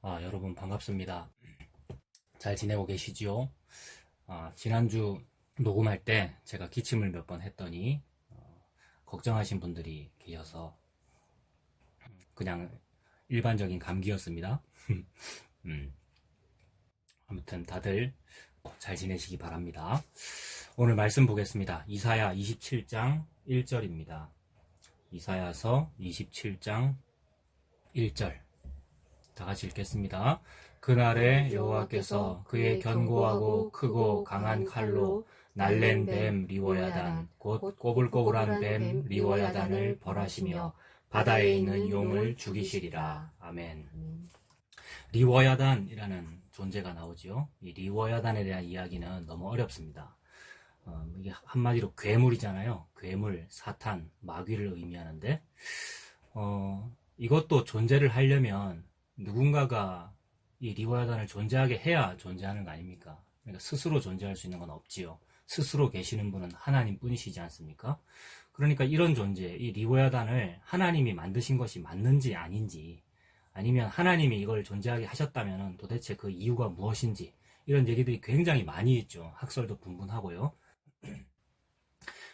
여러분 반갑습니다. 잘 지내고 계시지요? 지난주 녹음할 때 제가 기침을 몇 번 했더니 걱정하신 분들이 계셔서 그냥 일반적인 감기였습니다. 아무튼 다들 잘 지내시기 바랍니다. 오늘 말씀 보겠습니다. 이사야 27장 1절입니다. 이사야서 27장 1절 다 같이 읽겠습니다. 그날에 여호와께서 그의 견고하고 크고 강한 칼로 날랜 뱀 리워야단 곧 꼬불꼬불한 뱀 리워야단을 벌하시며 바다에 있는 용을 죽이시리라. 아멘. 리워야단이라는 존재가 나오지요. 이 리워야단에 대한 이야기는 너무 어렵습니다. 이게 한마디로 괴물이잖아요. 괴물, 사탄, 마귀를 의미하는데 이것도 존재를 하려면 누군가가 이 리워야단을 존재하게 해야 존재하는 거 아닙니까? 그러니까 스스로 존재할 수 있는 건 없지요. 스스로 계시는 분은 하나님 뿐이시지 않습니까? 그러니까 이런 존재, 이 리워야단을 하나님이 만드신 것이 맞는지 아닌지, 아니면 하나님이 이걸 존재하게 하셨다면 도대체 그 이유가 무엇인지, 이런 얘기들이 굉장히 많이 있죠. 학설도 분분하고요.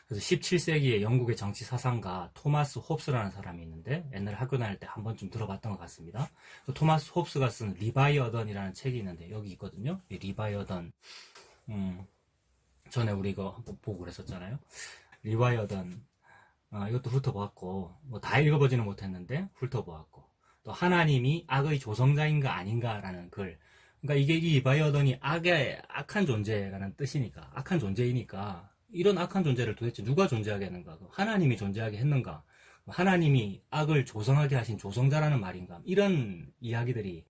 그래서 17세기의 영국의 정치 사상가 토마스 홉스라는 사람이 있는데 옛날에 학교 다닐 때 한 번쯤 들어봤던 것 같습니다. 그 토마스 홉스가 쓴 리바이어던이라는 책이 있는데 여기 있거든요. 이 리바이어던 전에 우리 이거 한번 보고 그랬었잖아요. 리바이어던 이것도 훑어보았고 뭐 다 읽어보지는 못했는데 훑어보았고 또 하나님이 악의 조성자인가 아닌가라는 글. 그러니까 이게 이 리바이어던이 악한 존재라는 뜻이니까 악한 존재이니까 이런 악한 존재를 도대체 누가 존재하게 했는가? 하나님이 존재하게 했는가? 하나님이 악을 조성하게 하신 조성자라는 말인가? 이런 이야기들이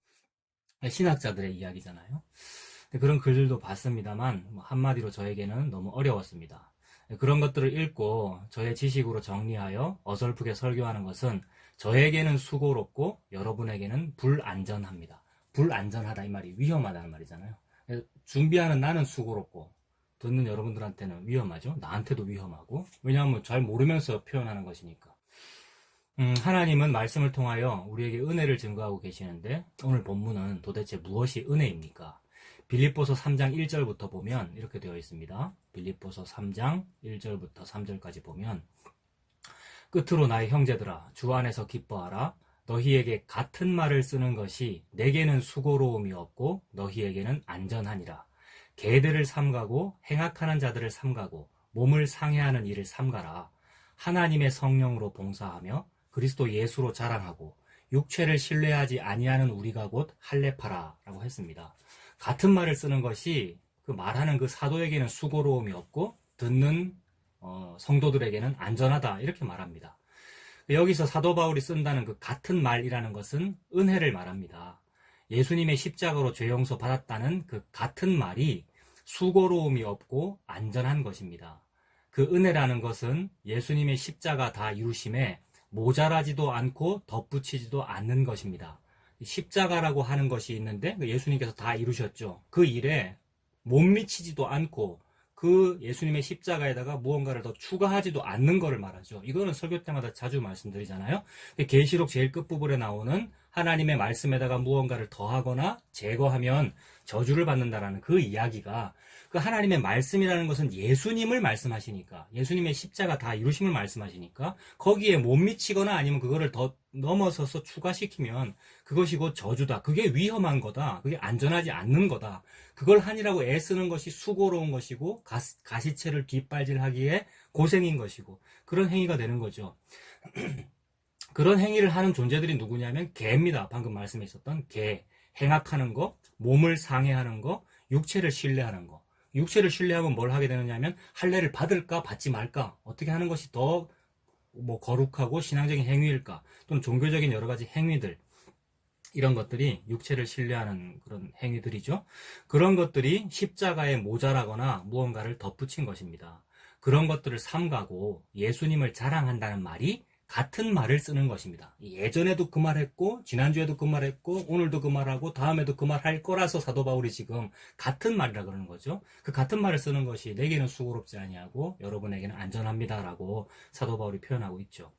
신학자들의 이야기잖아요. 그런 글들도 봤습니다만 한마디로 저에게는 너무 어려웠습니다. 그런 것들을 읽고 저의 지식으로 정리하여 어설프게 설교하는 것은 저에게는 수고롭고 여러분에게는 불안전합니다. 불안전하다 이 말이 위험하다는 말이잖아요. 준비하는 나는 수고롭고 듣는 여러분들한테는 위험하죠. 나한테도 위험하고. 왜냐하면 잘 모르면서 표현하는 것이니까. 하나님은 말씀을 통하여 우리에게 은혜를 증거하고 계시는데 오늘 본문은 도대체 무엇이 은혜입니까? 빌립보서 3장 1절부터 보면 이렇게 되어 있습니다. 빌립보서 3장 1절부터 3절까지 보면 끝으로 나의 형제들아 주 안에서 기뻐하라. 너희에게 같은 말을 쓰는 것이 내게는 수고로움이 없고 너희에게는 안전하니라. 개들을 삼가고 행악하는 자들을 삼가고 몸을 상해하는 일을 삼가라. 하나님의 성령으로 봉사하며 그리스도 예수로 자랑하고 육체를 신뢰하지 아니하는 우리가 곧 할례파라 라고 했습니다. 같은 말을 쓰는 것이 그 말하는 그 사도에게는 수고로움이 없고 듣는 성도들에게는 안전하다 이렇게 말합니다. 여기서 사도 바울이 쓴다는 그 같은 말이라는 것은 은혜를 말합니다. 예수님의 십자가로 죄 용서 받았다는 그 같은 말이 수고로움이 없고 안전한 것입니다. 그 은혜라는 것은 예수님의 십자가 다 이루심에 모자라지도 않고 덧붙이지도 않는 것입니다. 십자가라고 하는 것이 있는데 예수님께서 다 이루셨죠. 그 일에 못 미치지도 않고 그 예수님의 십자가에다가 무언가를 더 추가하지도 않는 것을 말하죠. 이거는 설교 때마다 자주 말씀드리잖아요. 계시록 제일 끝부분에 나오는 하나님의 말씀에다가 무언가를 더하거나 제거하면 저주를 받는다라는 그 이야기가 그 하나님의 말씀이라는 것은 예수님을 말씀하시니까 예수님의 십자가 다 이루심을 말씀하시니까 거기에 못 미치거나 아니면 그거를 더 넘어서서 추가시키면 그것이 곧 저주다. 그게 위험한 거다. 그게 안전하지 않는 거다. 그걸 하니라고 애쓰는 것이 수고로운 것이고 가시체를 뒷발질하기에 고생인 것이고 그런 행위가 되는 거죠. 그런 행위를 하는 존재들이 누구냐면 개입니다. 방금 말씀에 있었던 개, 행악하는 거, 몸을 상해하는 거, 육체를 신뢰하는 거. 육체를 신뢰하면 뭘 하게 되느냐면 할례를 받을까 받지 말까 어떻게 하는 것이 더 거룩하고 신앙적인 행위일까 또는 종교적인 여러 가지 행위들 이런 것들이 육체를 신뢰하는 그런 행위들이죠. 그런 것들이 십자가에 모자라거나 무언가를 덧붙인 것입니다. 그런 것들을 삼가고 예수님을 자랑한다는 말이 같은 말을 쓰는 것입니다. 예전에도 그 말했고 지난주에도 그 말했고 오늘도 그 말하고 다음에도 그 말할 거라서 사도 바울이 지금 같은 말이라 그러는 거죠. 그 같은 말을 쓰는 것이 내게는 수고롭지 아니하고 여러분에게는 안전합니다라고 사도 바울이 표현하고 있죠.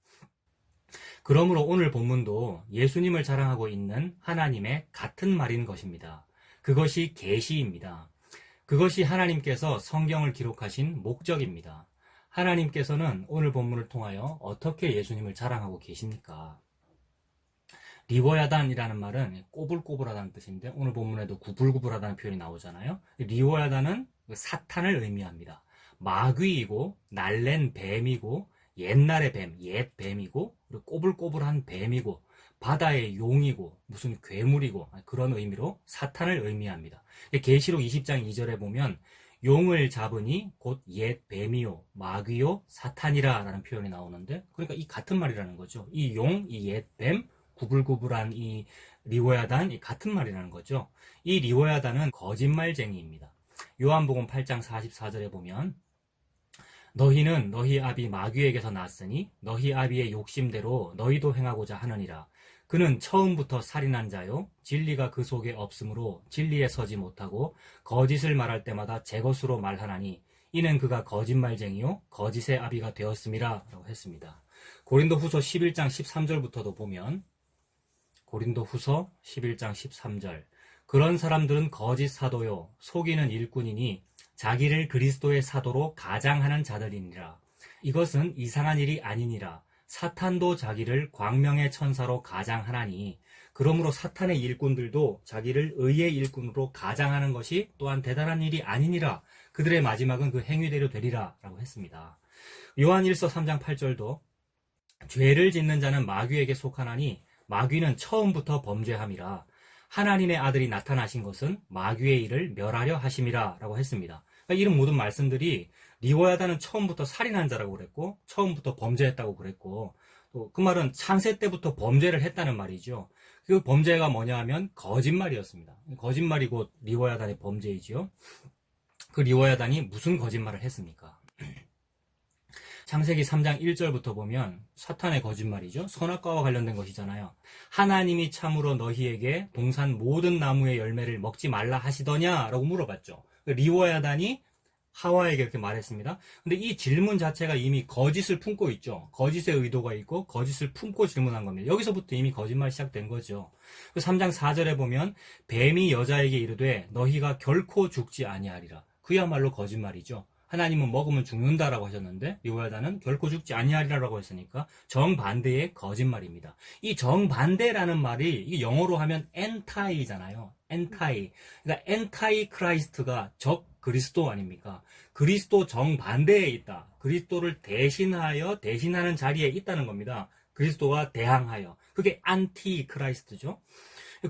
그러므로 오늘 본문도 예수님을 자랑하고 있는 하나님의 같은 말인 것입니다. 그것이 계시입니다. 그것이 하나님께서 성경을 기록하신 목적입니다. 하나님께서는 오늘 본문을 통하여 어떻게 예수님을 자랑하고 계십니까? 리워야단이라는 말은 꼬불꼬불하다는 뜻인데 오늘 본문에도 구불구불하다는 표현이 나오잖아요. 리워야단은 사탄을 의미합니다. 마귀이고 날랜 뱀이고 옛날의 뱀, 옛 뱀이고 그리고 꼬불꼬불한 뱀이고 바다의 용이고 무슨 괴물이고 그런 의미로 사탄을 의미합니다. 계시록 20장 2절에 보면 용을 잡으니 곧 옛 뱀이요 마귀요 사탄이라 라는 표현이 나오는데 그러니까 이 같은 말이라는 거죠. 이 용, 이 옛 뱀, 구불구불한 이 리워야단 이 같은 말이라는 거죠. 이 리워야단은 거짓말쟁이입니다. 요한복음 8장 44절에 보면 너희는 너희 아비 마귀에게서 났으니 너희 아비의 욕심대로 너희도 행하고자 하느니라. 그는 처음부터 살인한 자요 진리가 그 속에 없으므로 진리에 서지 못하고 거짓을 말할 때마다 제 것으로 말하나니 이는 그가 거짓말쟁이요 거짓의 아비가 되었음이라 라고 했습니다. 고린도후서 11장 13절부터도 보면 고린도후서 11장 13절 그런 사람들은 거짓 사도요 속이는 일꾼이니 자기를 그리스도의 사도로 가장하는 자들이니라. 이것은 이상한 일이 아니니라. 사탄도 자기를 광명의 천사로 가장하나니 그러므로 사탄의 일꾼들도 자기를 의의 일꾼으로 가장하는 것이 또한 대단한 일이 아니니라. 그들의 마지막은 그 행위대로 되리라 라고 했습니다. 요한일서 3장 8절도 죄를 짓는 자는 마귀에게 속하나니 마귀는 처음부터 범죄함이라. 하나님의 아들이 나타나신 것은 마귀의 일을 멸하려 하심이라 라고 했습니다. 그러니까 이런 모든 말씀들이 리워야단은 처음부터 살인한 자라고 그랬고 처음부터 범죄했다고 그랬고 또 그 말은 창세 때부터 범죄를 했다는 말이죠. 그 범죄가 뭐냐 하면 거짓말이었습니다. 거짓말이 곧 리워야단의 범죄이지요. 그 리워야단이 무슨 거짓말을 했습니까? 창세기 3장 1절부터 보면 사탄의 거짓말이죠. 선악과와 관련된 것이잖아요. 하나님이 참으로 너희에게 동산 모든 나무의 열매를 먹지 말라 하시더냐? 라고 물어봤죠. 리워야단이 하와에게 이렇게 말했습니다. 근데 이 질문 자체가 이미 거짓을 품고 있죠. 거짓의 의도가 있고 거짓을 품고 질문한 겁니다. 여기서부터 이미 거짓말이 시작된 거죠. 3장 4절에 보면 뱀이 여자에게 이르되 너희가 결코 죽지 아니하리라. 그야말로 거짓말이죠. 하나님은 먹으면 죽는다라고 하셨는데 리워야단은 결코 죽지 아니하리라고 했으니까 정반대의 거짓말입니다. 이 정반대라는 말이 이게 영어로 하면 엔타이잖아요. 엔타이. 그러니까 엔타이 크라이스트가 적 그리스도 아닙니까? 그리스도 정반대에 있다. 그리스도를 대신하는 자리에 있다는 겁니다. 그리스도와 대항하여. 그게 안티 크라이스트죠.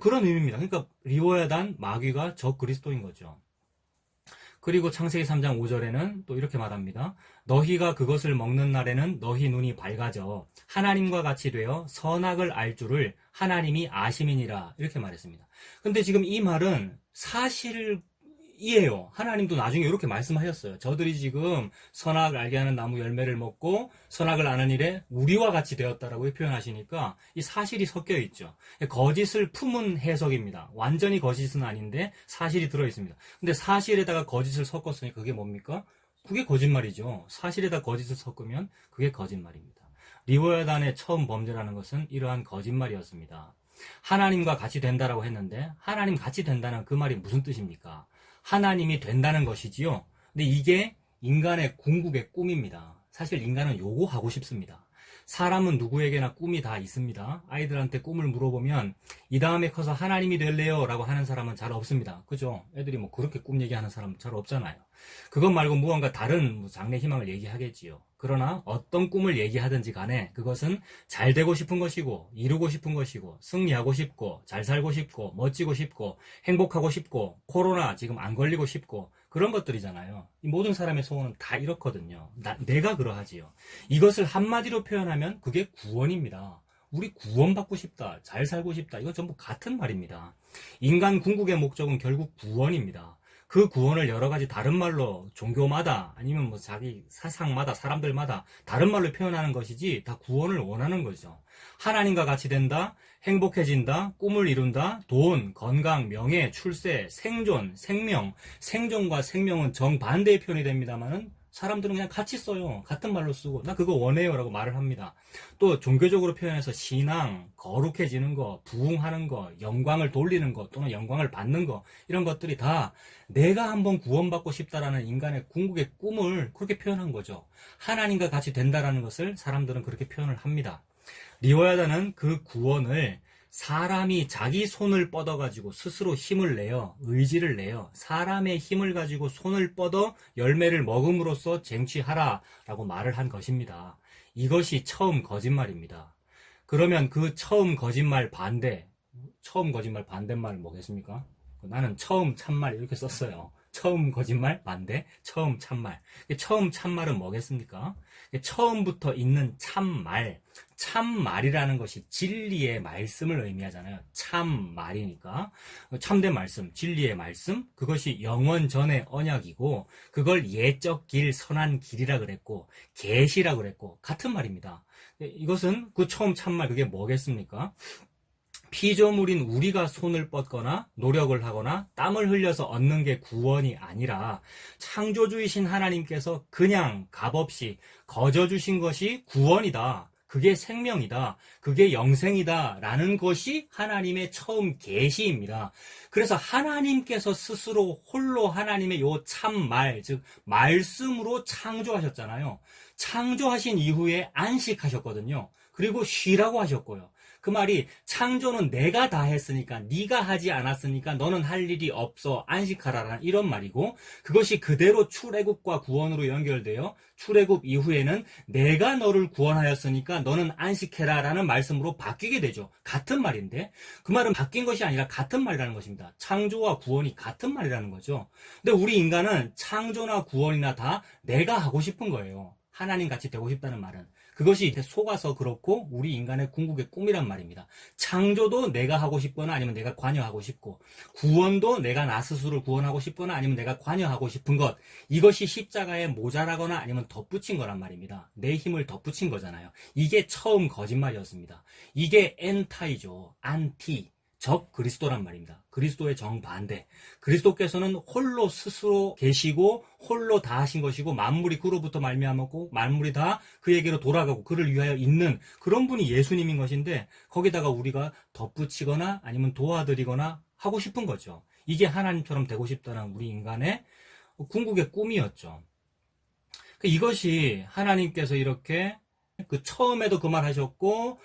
그런 의미입니다. 그러니까 리워야단 마귀가 적 그리스도인 거죠. 그리고 창세기 3장 5절에는 또 이렇게 말합니다. 너희가 그것을 먹는 날에는 너희 눈이 밝아져 하나님과 같이 되어 선악을 알 줄을 하나님이 아심이니라 이렇게 말했습니다. 근데 지금 이 말은 사실이에요. 하나님도 나중에 이렇게 말씀하셨어요. 저들이 지금 선악을 알게 하는 나무 열매를 먹고 선악을 아는 일에 우리와 같이 되었다라고 표현하시니까 이 사실이 섞여 있죠. 거짓을 품은 해석입니다. 완전히 거짓은 아닌데 사실이 들어있습니다. 근데 사실에다가 거짓을 섞었으니 그게 뭡니까? 그게 거짓말이죠. 사실에다 거짓을 섞으면 그게 거짓말입니다. 리워야단의 처음 범죄라는 것은 이러한 거짓말이었습니다. 하나님과 같이 된다라고 했는데 하나님 같이 된다는 그 말이 무슨 뜻입니까? 하나님이 된다는 것이지요. 근데 이게 인간의 궁극의 꿈입니다. 사실 인간은 요거 하고 싶습니다. 사람은 누구에게나 꿈이 다 있습니다. 아이들한테 꿈을 물어보면 이 다음에 커서 하나님이 될래요? 라고 하는 사람은 잘 없습니다. 그죠? 애들이 뭐 그렇게 꿈 얘기하는 사람 잘 없잖아요. 그것 말고 무언가 다른 장래 희망을 얘기하겠지요. 그러나 어떤 꿈을 얘기하든지 간에 그것은 잘 되고 싶은 것이고 이루고 싶은 것이고 승리하고 싶고 잘 살고 싶고 멋지고 싶고 행복하고 싶고 코로나 지금 안 걸리고 싶고 그런 것들이잖아요. 이 모든 사람의 소원은 다 이렇거든요. 내가 그러하지요. 이것을 한마디로 표현하면 그게 구원입니다. 우리 구원받고 싶다, 잘 살고 싶다, 이거 전부 같은 말입니다. 인간 궁극의 목적은 결국 구원입니다. 그 구원을 여러 가지 다른 말로 종교마다 아니면 뭐 자기 사상마다 사람들마다 다른 말로 표현하는 것이지 다 구원을 원하는 거죠. 하나님과 같이 된다, 행복해진다, 꿈을 이룬다, 돈, 건강, 명예, 출세, 생존, 생명, 생존과 생명은 정반대의 표현이 됩니다만은 사람들은 그냥 같이 써요. 같은 말로 쓰고 나 그거 원해요 라고 말을 합니다. 또 종교적으로 표현해서 신앙, 거룩해지는 거, 부흥하는 거, 영광을 돌리는 거 또는 영광을 받는 거 이런 것들이 다 내가 한번 구원받고 싶다라는 인간의 궁극의 꿈을 그렇게 표현한 거죠. 하나님과 같이 된다라는 것을 사람들은 그렇게 표현을 합니다. 리워야다는 그 구원을 사람이 자기 손을 뻗어가지고 스스로 힘을 내어 의지를 내어 사람의 힘을 가지고 손을 뻗어 열매를 먹음으로써 쟁취하라 라고 말을 한 것입니다. 이것이 처음 거짓말입니다. 그러면 그 처음 거짓말 반대말은 뭐겠습니까? 나는 처음 참말 이렇게 썼어요. 처음 거짓말 반대, 처음 참말. 처음 참말은 뭐겠습니까? 처음부터 있는 참말. 참말이라는 것이 진리의 말씀을 의미하잖아요. 참말이니까. 참된 말씀, 진리의 말씀, 그것이 영원 전의 언약이고, 그걸 예적 길, 선한 길이라 그랬고, 계시라 그랬고, 같은 말입니다. 이것은 그 처음 참말, 그게 뭐겠습니까? 피조물인 우리가 손을 뻗거나 노력을 하거나 땀을 흘려서 얻는 게 구원이 아니라 창조주이신 하나님께서 그냥 값없이 거저 주신 것이 구원이다. 그게 생명이다. 그게 영생이다. 라는 것이 하나님의 처음 계시입니다. 그래서 하나님께서 스스로 홀로 하나님의 요 참말, 즉 말씀으로 창조하셨잖아요. 창조하신 이후에 안식하셨거든요. 그리고 쉬라고 하셨고요. 그 말이 창조는 내가 다 했으니까 네가 하지 않았으니까 너는 할 일이 없어 안식하라라는 이런 말이고 그것이 그대로 출애굽과 구원으로 연결되어 출애굽 이후에는 내가 너를 구원하였으니까 너는 안식해라라는 말씀으로 바뀌게 되죠. 같은 말인데 그 말은 바뀐 것이 아니라 같은 말이라는 것입니다. 창조와 구원이 같은 말이라는 거죠. 근데 우리 인간은 창조나 구원이나 다 내가 하고 싶은 거예요. 하나님 같이 되고 싶다는 말은. 그것이 속아서 그렇고 우리 인간의 궁극의 꿈이란 말입니다. 창조도 내가 하고 싶거나 아니면 내가 관여하고 싶고 구원도 내가 나 스스로 구원하고 싶거나 아니면 내가 관여하고 싶은 것 이것이 십자가에 모자라거나 아니면 덧붙인 거란 말입니다. 내 힘을 덧붙인 거잖아요. 이게 처음 거짓말이었습니다. 이게 엔타이죠. 안티. 적 그리스도란 말입니다. 그리스도의 정반대. 그리스도께서는 홀로 스스로 계시고 홀로 다 하신 것이고 만물이 그로부터 말미암았고 만물이 다 그에게로 돌아가고 그를 위하여 있는 그런 분이 예수님인 것인데 거기다가 우리가 덧붙이거나 아니면 도와드리거나 하고 싶은 거죠. 이게 하나님처럼 되고 싶다는 우리 인간의 궁극의 꿈이었죠. 이것이 하나님께서 이렇게 그 처음에도 그 말 하셨고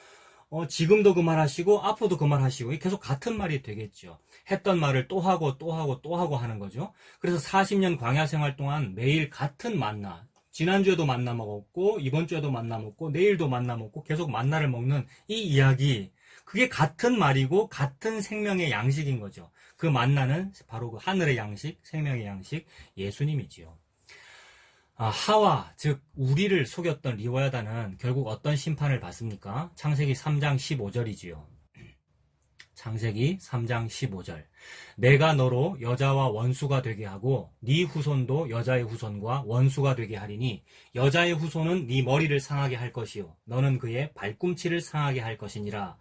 지금도 그 말 하시고 앞으로도 그 말 하시고 계속 같은 말이 되겠죠. 했던 말을 또 하고 또 하고 또 하고 하는 거죠. 그래서 40년 광야 생활 동안 매일 같은 만나 지난주에도 만나 먹었고 이번 주에도 만나 먹고 내일도 만나 먹고 계속 만나를 먹는 이 이야기 그게 같은 말이고 같은 생명의 양식인 거죠. 그 만나는 바로 그 하늘의 양식, 생명의 양식 예수님이지요. 하와, 즉 우리를 속였던 리워야다는 결국 어떤 심판을 받습니까? 창세기 3장 15절이지요. 창세기 3장 15절. 내가 너로 여자와 원수가 되게 하고 네 후손도 여자의 후손과 원수가 되게 하리니 여자의 후손은 네 머리를 상하게 할 것이요 너는 그의 발꿈치를 상하게 할 것이니라.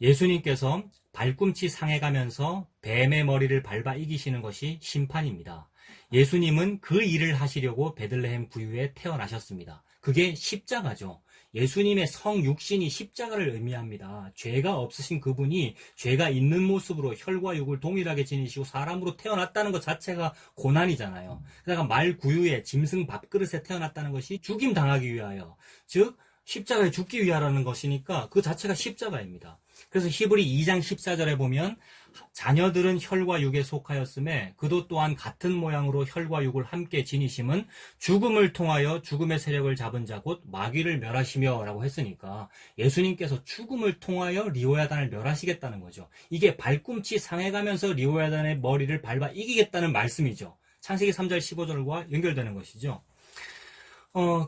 예수님께서 발꿈치 상해가면서 뱀의 머리를 밟아 이기시는 것이 심판입니다. 예수님은 그 일을 하시려고 베들레헴 부유에 태어나셨습니다. 그게 십자가죠. 예수님의 성육신이 십자가를 의미합니다. 죄가 없으신 그분이 죄가 있는 모습으로 혈과 육을 동일하게 지니시고 사람으로 태어났다는 것 자체가 고난이잖아요. 그러니까 말 구유에 짐승 밥그릇에 태어났다는 것이 죽임 당하기 위하여 즉 십자가에 죽기 위하라는 것이니까 그 자체가 십자가입니다. 그래서 히브리 2장 14절에 보면 자녀들은 혈과 육에 속하였음에 그도 또한 같은 모양으로 혈과 육을 함께 지니심은 죽음을 통하여 죽음의 세력을 잡은 자 곧 마귀를 멸하시며 라고 했으니까 예수님께서 죽음을 통하여 리워야단을 멸하시겠다는 거죠. 이게 발꿈치 상해가면서 리워야단의 머리를 밟아 이기겠다는 말씀이죠. 창세기 3절 15절과 연결되는 것이죠.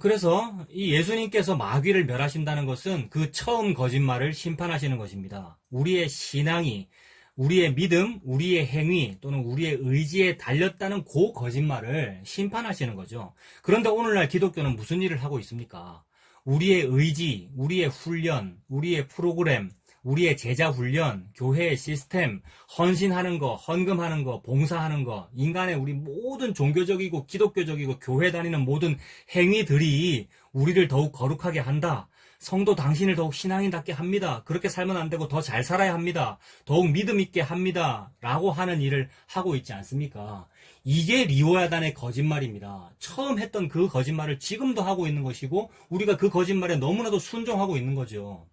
그래서 이 예수님께서 마귀를 멸하신다는 것은 그 처음 거짓말을 심판하시는 것입니다. 우리의 신앙이, 우리의 믿음, 우리의 행위 또는 우리의 의지에 달렸다는 그 거짓말을 심판하시는 거죠. 그런데 오늘날 기독교는 무슨 일을 하고 있습니까? 우리의 의지, 우리의 훈련, 우리의 프로그램, 우리의 제자 훈련, 교회의 시스템, 헌신하는 거, 헌금하는 거, 봉사하는 거, 인간의 우리 모든 종교적이고 기독교적이고 교회 다니는 모든 행위들이 우리를 더욱 거룩하게 한다. 성도 당신을 더욱 신앙인답게 합니다. 그렇게 살면 안 되고 더 잘 살아야 합니다. 더욱 믿음 있게 합니다. 라고 하는 일을 하고 있지 않습니까? 이게 리워야단의 거짓말입니다. 처음 했던 그 거짓말을 지금도 하고 있는 것이고 우리가 그 거짓말에 너무나도 순종하고 있는 거죠.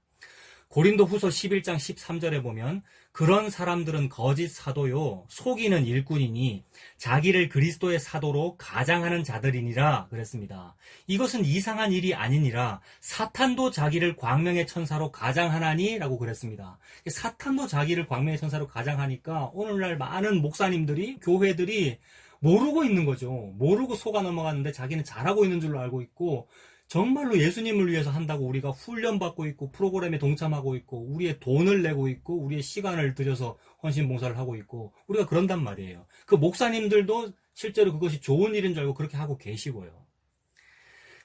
고린도 후서 11장 13절에 보면 그런 사람들은 거짓 사도요 속이는 일꾼이니 자기를 그리스도의 사도로 가장하는 자들이니라 그랬습니다. 이것은 이상한 일이 아니니라 사탄도 자기를 광명의 천사로 가장하나니 라고 그랬습니다. 사탄도 자기를 광명의 천사로 가장하니까 오늘날 많은 목사님들이 교회들이 모르고 있는 거죠. 모르고 속아 넘어갔는데 자기는 잘하고 있는 줄로 알고 있고 정말로 예수님을 위해서 한다고 우리가 훈련받고 있고 프로그램에 동참하고 있고 우리의 돈을 내고 있고 우리의 시간을 들여서 헌신봉사를 하고 있고 우리가 그런단 말이에요. 그 목사님들도 실제로 그것이 좋은 일인 줄 알고 그렇게 하고 계시고요.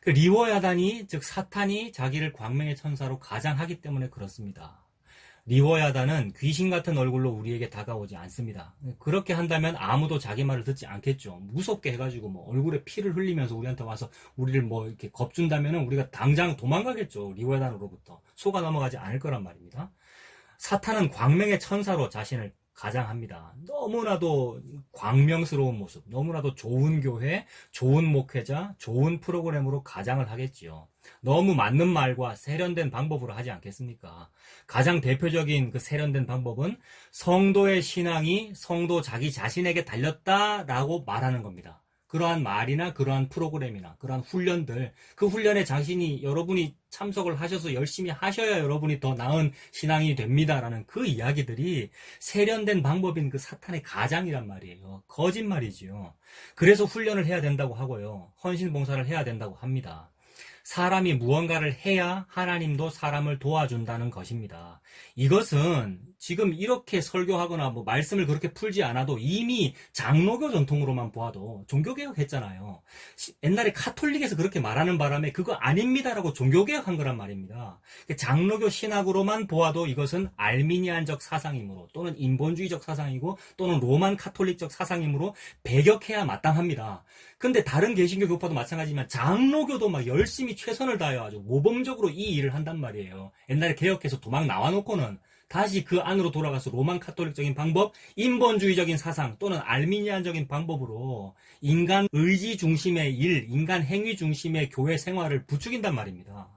그 리워야단이 즉 사탄이 자기를 광명의 천사로 가장하기 때문에 그렇습니다. 리워야단은 귀신 같은 얼굴로 우리에게 다가오지 않습니다. 그렇게 한다면 아무도 자기 말을 듣지 않겠죠. 무섭게 해가지고 뭐 얼굴에 피를 흘리면서 우리한테 와서 우리를 뭐 이렇게 겁준다면 우리가 당장 도망가겠죠. 리워야단으로부터 속아 넘어가지 않을 거란 말입니다. 사탄은 광명의 천사로 자신을 가장합니다. 너무나도 광명스러운 모습, 너무나도 좋은 교회, 좋은 목회자, 좋은 프로그램으로 가장을 하겠지요. 너무 맞는 말과 세련된 방법으로 하지 않겠습니까? 가장 대표적인 그 세련된 방법은 성도의 신앙이 성도 자기 자신에게 달렸다라고 말하는 겁니다. 그러한 말이나 그러한 프로그램이나 그러한 훈련들, 그 훈련에 여러분이 참석을 하셔서 열심히 하셔야 여러분이 더 나은 신앙이 됩니다라는 그 이야기들이 세련된 방법인 그 사탄의 가장이란 말이에요. 거짓말이지요. 그래서 훈련을 해야 된다고 하고요. 헌신봉사를 해야 된다고 합니다. 사람이 무언가를 해야 하나님도 사람을 도와준다는 것입니다. 이것은 지금 이렇게 설교하거나 뭐 말씀을 그렇게 풀지 않아도 이미 장로교 전통으로만 보아도 종교개혁 했잖아요. 옛날에 카톨릭에서 그렇게 말하는 바람에 그거 아닙니다라고 종교개혁한 거란 말입니다. 장로교 신학으로만 보아도 이것은 알미니안적 사상이므로 또는 인본주의적 사상이고 또는 로만 카톨릭적 사상이므로 배격해야 마땅합니다. 근데 다른 개신교 교파도 마찬가지지만 장로교도 막 열심히 최선을 다해요. 아주 모범적으로 이 일을 한단 말이에요. 옛날에 개혁해서 도망 나와놓고는 다시 그 안으로 돌아가서 로만 카톨릭적인 방법, 인본주의적인 사상 또는 알미니안적인 방법으로 인간 의지 중심의 일, 인간 행위 중심의 교회 생활을 부추긴단 말입니다.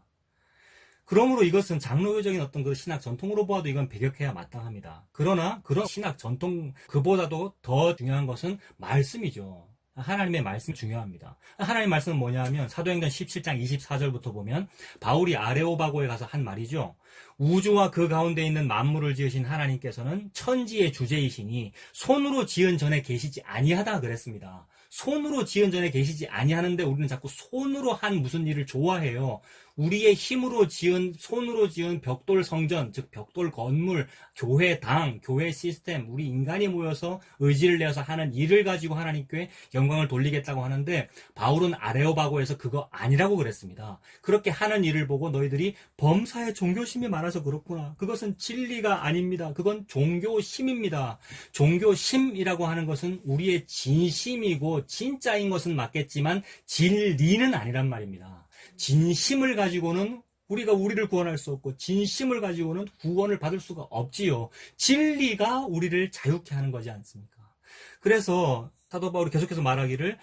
그러므로 이것은 장로교적인 어떤 그 신학 전통으로 보아도 이건 배격해야 마땅합니다. 그러나 그런 신학 전통 그보다도 더 중요한 것은 말씀이죠. 하나님의 말씀이 중요합니다. 하나님의 말씀은 뭐냐 하면 사도행전 17장 24절부터 보면 바울이 아레오바고에 가서 한 말이죠. 우주와 그 가운데 있는 만물을 지으신 하나님께서는 천지의 주제이시니 손으로 지은 전에 계시지 아니하다 그랬습니다. 손으로 지은 전에 계시지 아니하는데 우리는 자꾸 손으로 한 무슨 일을 좋아해요. 우리의 힘으로 손으로 지은 벽돌 성전, 즉 벽돌 건물, 교회 당, 교회 시스템, 우리 인간이 모여서 의지를 내어서 하는 일을 가지고 하나님께 영광을 돌리겠다고 하는데 바울은 아레오바고에서 그거 아니라고 그랬습니다. 그렇게 하는 일을 보고 너희들이 범사에 종교심이 많아서 그렇구나. 그것은 진리가 아닙니다. 그건 종교심입니다. 종교심이라고 하는 것은 우리의 진심이고 진짜인 것은 맞겠지만 진리는 아니란 말입니다. 진심을 가지고는 우리가 우리를 구원할 수 없고 진심을 가지고는 구원을 받을 수가 없지요. 진리가 우리를 자유케 하는 거지 않습니까? 그래서 사도 바울이 계속해서 말하기를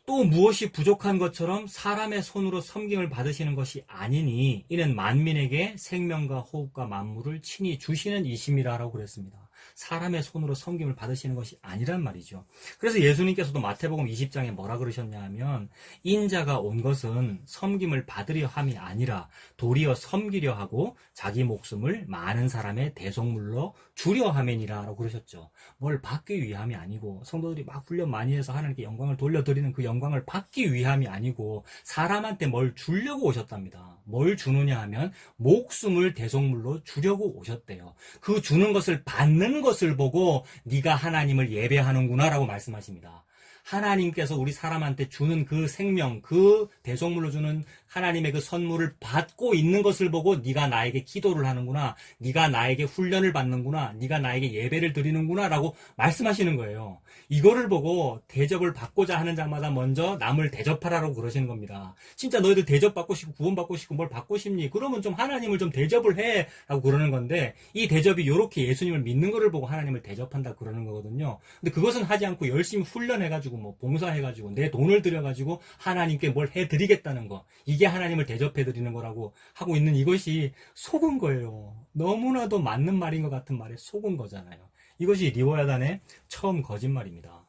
또 무엇이 부족한 것처럼 사람의 손으로 섬김을 받으시는 것이 아니니 이는 만민에게 생명과 호흡과 만물을 친히 주시는 이심이라고 그랬습니다. 사람의 손으로 섬김을 받으시는 것이 아니란 말이죠. 그래서 예수님께서도 마태복음 20장에 뭐라 그러셨냐 하면 인자가 온 것은 섬김을 받으려 함이 아니라 도리어 섬기려 하고 자기 목숨을 많은 사람의 대속물로 주려 함이니라 라고 그러셨죠. 뭘 받기 위함이 아니고 성도들이 막 훈련 많이 해서 하나님께 영광을 돌려드리는 그 영광을 받기 위함이 아니고 사람한테 뭘 주려고 오셨답니다. 뭘 주느냐 하면 목숨을 대속물로 주려고 오셨대요. 그 주는 것을 받는 것을 보고 네가 하나님을 예배하는구나 라고 말씀하십니다. 하나님께서 우리 사람한테 주는 그 생명, 그 대속물로 주는 하나님의 그 선물을 받고 있는 것을 보고 네가 나에게 기도를 하는구나, 네가 나에게 훈련을 받는구나, 네가 나에게 예배를 드리는구나 라고 말씀하시는 거예요. 이거를 보고 대접을 받고자 하는 자마다 먼저 남을 대접하라고 그러시는 겁니다. 진짜 너희들 대접받고 싶고 구원받고 싶고 뭘 받고 싶니? 그러면 좀 하나님을 좀 대접을 해 라고 그러는 건데, 이 대접이 이렇게 예수님을 믿는 거를 보고 하나님을 대접한다 그러는 거거든요. 근데 그것은 하지 않고 열심히 훈련해가지고 뭐 봉사해가지고 내 돈을 들여가지고 하나님께 뭘 해드리겠다는 거, 이게 하나님을 대접해드리는 거라고 하고 있는 이것이 속은 거예요. 너무나도 맞는 말인 것 같은 말에 속은 거잖아요. 이것이 리워야단의 처음 거짓말입니다.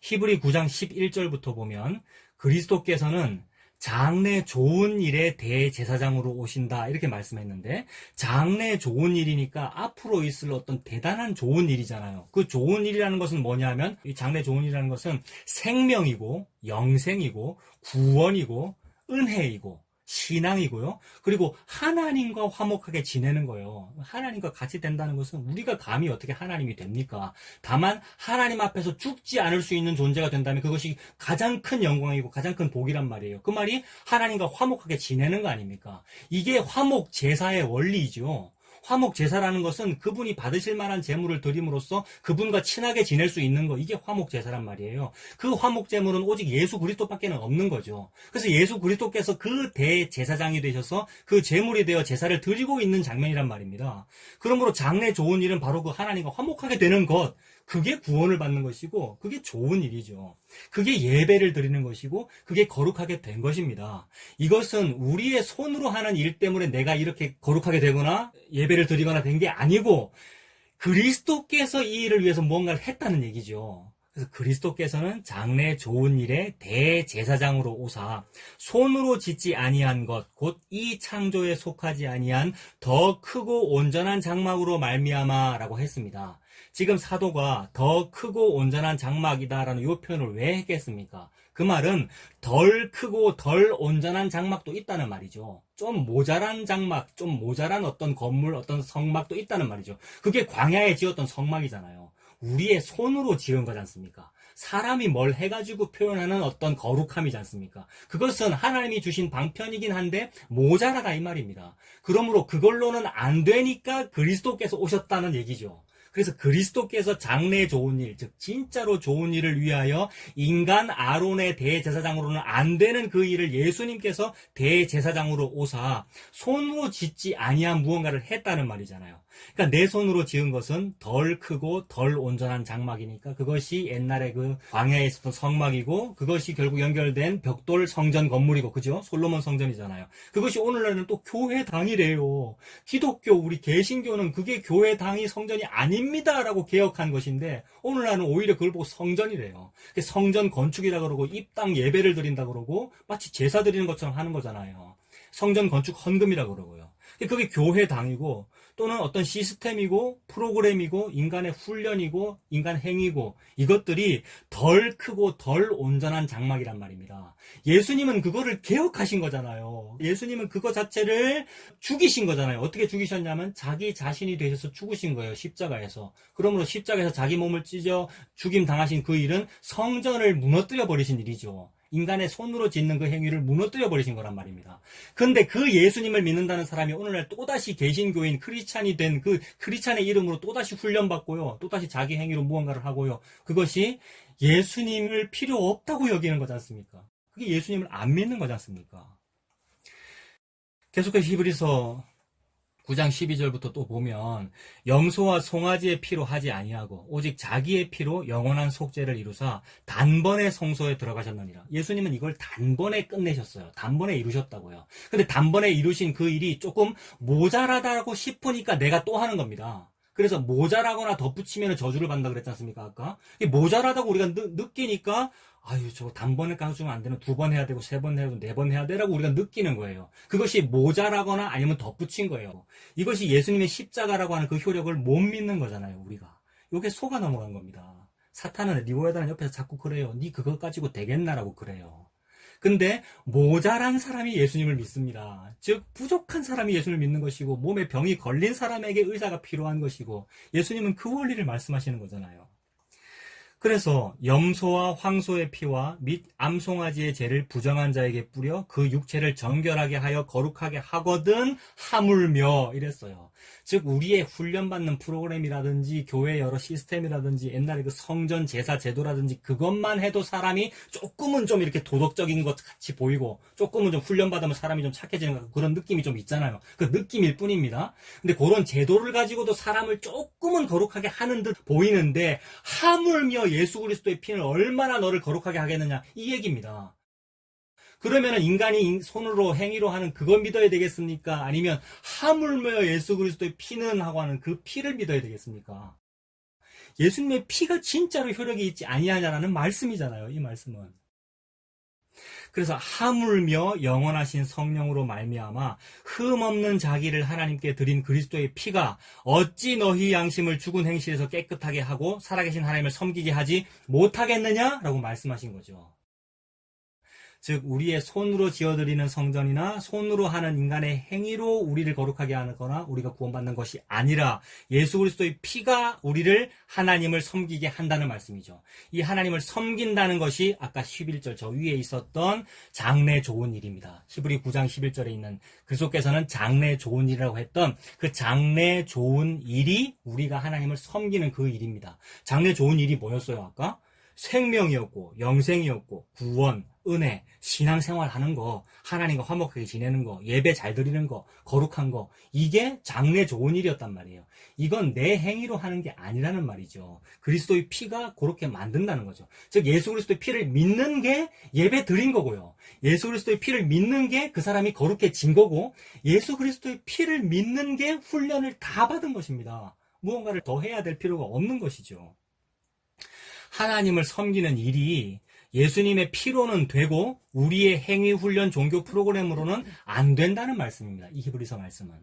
히브리 9장 11절부터 보면 그리스도께서는 장래 좋은 일의 대제사장으로 오신다 이렇게 말씀했는데, 장래 좋은 일이니까 앞으로 있을 어떤 대단한 좋은 일이잖아요. 그 좋은 일이라는 것은 뭐냐면, 이 장래 좋은 일이라는 것은 생명이고 영생이고 구원이고 은혜이고 신앙이고요. 그리고 하나님과 화목하게 지내는 거예요. 하나님과 같이 된다는 것은 우리가 감히 어떻게 하나님이 됩니까? 다만 하나님 앞에서 죽지 않을 수 있는 존재가 된다면 그것이 가장 큰 영광이고 가장 큰 복이란 말이에요. 그 말이 하나님과 화목하게 지내는 거 아닙니까? 이게 화목 제사의 원리이죠. 화목 제사라는 것은 그분이 받으실 만한 제물을 드림으로써 그분과 친하게 지낼 수 있는 거, 이게 화목 제사란 말이에요. 그 화목 제물은 오직 예수 그리스도밖에는 없는 거죠. 그래서 예수 그리스도께서 그 대제사장이 되셔서 그 제물이 되어 제사를 드리고 있는 장면이란 말입니다. 그러므로 장래 좋은 일은 바로 그 하나님과 화목하게 되는 것, 그게 구원을 받는 것이고 그게 좋은 일이죠. 그게 예배를 드리는 것이고 그게 거룩하게 된 것입니다. 이것은 우리의 손으로 하는 일 때문에 내가 이렇게 거룩하게 되거나 예배를 드리거나 된 게 아니고 그리스도께서 이 일을 위해서 무언가를 했다는 얘기죠. 그래서 그리스도께서는 장래 좋은 일의 대제사장으로 오사 손으로 짓지 아니한 것 곧 이 창조에 속하지 아니한 더 크고 온전한 장막으로 말미암아라고 했습니다. 지금 사도가 더 크고 온전한 장막이다라는 이 표현을 왜 했겠습니까? 그 말은 덜 크고 덜 온전한 장막도 있다는 말이죠. 좀 모자란 장막, 좀 모자란 어떤 건물, 어떤 성막도 있다는 말이죠. 그게 광야에 지었던 성막이잖아요. 우리의 손으로 지은 거지 않습니까? 사람이 뭘 해가지고 표현하는 어떤 거룩함이지 않습니까? 그것은 하나님이 주신 방편이긴 한데 모자라다 이 말입니다. 그러므로 그걸로는 안 되니까 그리스도께서 오셨다는 얘기죠. 그래서 그리스도께서 장래 좋은 일, 즉 진짜로 좋은 일을 위하여 인간 아론의 대제사장으로는 안 되는 그 일을 예수님께서 대제사장으로 오사 손으로 짓지 아니한 무언가를 했다는 말이잖아요. 그러니까 내 손으로 지은 것은 덜 크고 덜 온전한 장막이니까 그것이 옛날에 그 광야에 있었던 성막이고 그것이 결국 연결된 벽돌 성전 건물이고, 그죠? 솔로몬 성전이잖아요. 그것이 오늘날은 또 교회당이래요. 기독교, 우리 개신교는 그게 교회당이 성전이 아닙니다라고 개혁한 것인데 오늘날은 오히려 그걸 보고 성전이래요. 성전 건축이라 그러고 입당 예배를 드린다 그러고 마치 제사 드리는 것처럼 하는 거잖아요. 성전 건축 헌금이라 그러고요. 그게 교회당이고 또는 어떤 시스템이고 프로그램이고 인간의 훈련이고 인간 행위고 이것들이 덜 크고 덜 온전한 장막이란 말입니다. 예수님은 그거를 개혁하신 거잖아요. 예수님은 그거 자체를 죽이신 거잖아요. 어떻게 죽이셨냐면 자기 자신이 되셔서 죽으신 거예요. 십자가에서. 그러므로 십자가에서 자기 몸을 찢어 죽임 당하신 그 일은 성전을 무너뜨려 버리신 일이죠. 인간의 손으로 짓는 그 행위를 무너뜨려 버리신 거란 말입니다. 근데 그 예수님을 믿는다는 사람이 오늘날 또다시 개신교인 크리스찬이 된 그 크리스찬의 이름으로 또다시 훈련받고요. 또다시 자기 행위로 무언가를 하고요. 그것이 예수님을 필요 없다고 여기는 거지 않습니까? 그게 예수님을 안 믿는 거지 않습니까? 계속해서 히브리서 9장 12절부터 또 보면 염소와 송아지의 피로 하지 아니하고 오직 자기의 피로 영원한 속죄를 이루사 단번에 성소에 들어가셨느니라. 예수님은 이걸 단번에 끝내셨어요. 단번에 이루셨다고요. 근데 단번에 이루신 그 일이 조금 모자라다고 싶으니까 내가 또 하는 겁니다. 그래서 모자라거나 덧붙이면 저주를 받는다 그랬지 않습니까? 아까 모자라다고 우리가 느끼니까 아유, 저 단번에 까주면 안 되면 2번 해야 되고 3번 해야 되고 4번 해야 되라고 우리가 느끼는 거예요. 그것이 모자라거나 아니면 덧붙인 거예요. 이것이 예수님의 십자가라고 하는 그 효력을 못 믿는 거잖아요, 우리가. 이게 속아 넘어간 겁니다. 사탄은 리워야단은 옆에서 자꾸 그래요. 니 그거 가지고 되겠나라고 그래요. 근데 모자란 사람이 예수님을 믿습니다. 즉 부족한 사람이 예수님을 믿는 것이고 몸에 병이 걸린 사람에게 의사가 필요한 것이고 예수님은 그 원리를 말씀하시는 거잖아요. 그래서 염소와 황소의 피와 및 암송아지의 죄를 부정한 자에게 뿌려 그 육체를 정결하게 하여 거룩하게 하거든 하물며 이랬어요. 즉 우리의 훈련받는 프로그램이라든지 교회 여러 시스템이라든지 옛날에 그 성전 제사 제도라든지 그것만 해도 사람이 조금은 좀 이렇게 도덕적인 것 같이 보이고 조금은 좀 훈련받으면 사람이 좀 착해지는 그런 느낌이 좀 있잖아요. 그 느낌일 뿐입니다. 근데 그런 제도를 가지고도 사람을 조금은 거룩하게 하는 듯 보이는데 하물며 예수 그리스도의 피는 얼마나 너를 거룩하게 하겠느냐 이 얘기입니다. 그러면은 인간이 손으로 행위로 하는 그걸 믿어야 되겠습니까? 아니면 하물며 예수 그리스도의 피는 하고 하는 그 피를 믿어야 되겠습니까? 예수님의 피가 진짜로 효력이 있지 아니하냐라는 말씀이잖아요. 이 말씀은. 그래서 하물며 영원하신 성령으로 말미암아 흠 없는 자기를 하나님께 드린 그리스도의 피가 어찌 너희 양심을 죽은 행실에서 깨끗하게 하고 살아계신 하나님을 섬기게 하지 못하겠느냐라고 말씀하신 거죠. 즉 우리의 손으로 지어드리는 성전이나 손으로 하는 인간의 행위로 우리를 거룩하게 하거나 우리가 구원받는 것이 아니라 예수 그리스도의 피가 우리를 하나님을 섬기게 한다는 말씀이죠. 이 하나님을 섬긴다는 것이 아까 11절 저 위에 있었던 장래 좋은 일입니다. 히브리 9장 11절에 있는 그리스도께서는 장래 좋은 일이라고 했던 그 장래 좋은 일이 우리가 하나님을 섬기는 그 일입니다. 장래 좋은 일이 뭐였어요 아까? 생명이었고 영생이었고 구원, 은혜, 신앙생활 하는 거, 하나님과 화목하게 지내는 거, 예배 잘 드리는 거, 거룩한 거, 이게 장래 좋은 일이었단 말이에요. 이건 내 행위로 하는 게 아니라는 말이죠. 그리스도의 피가 그렇게 만든다는 거죠. 즉 예수 그리스도의 피를 믿는 게 예배 드린 거고요. 예수 그리스도의 피를 믿는 게 그 사람이 거룩해진 거고, 예수 그리스도의 피를 믿는 게 훈련을 다 받은 것입니다. 무언가를 더 해야 될 필요가 없는 것이죠. 하나님을 섬기는 일이 예수님의 피로는 되고 우리의 행위 훈련 종교 프로그램으로는 안 된다는 말씀입니다. 이 히브리서 말씀은.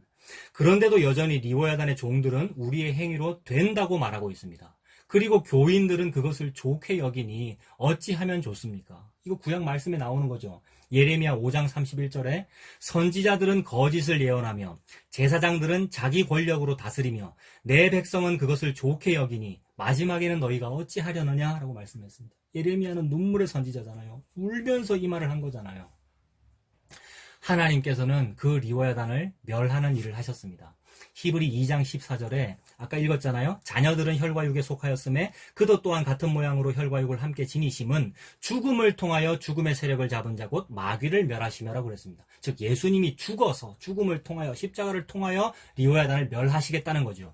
그런데도 여전히 리워야단의 종들은 우리의 행위로 된다고 말하고 있습니다. 그리고 교인들은 그것을 좋게 여기니 어찌하면 좋습니까? 이거 구약 말씀에 나오는 거죠. 예레미야 5장 31절에 선지자들은 거짓을 예언하며 제사장들은 자기 권력으로 다스리며 내 백성은 그것을 좋게 여기니 마지막에는 너희가 어찌하려느냐 라고 말씀했습니다. 예레미야는 눈물의 선지자잖아요. 울면서 이 말을 한 거잖아요. 하나님께서는 그 리워야단을 멸하는 일을 하셨습니다. 히브리 2장 14절에 아까 읽었잖아요. 자녀들은 혈과 육에 속하였음에 그도 또한 같은 모양으로 혈과 육을 함께 지니심은 죽음을 통하여 죽음의 세력을 잡은 자 곧 마귀를 멸하시며라고 그랬습니다. 즉 예수님이 죽어서 죽음을 통하여 십자가를 통하여 리워야단을 멸하시겠다는 거죠.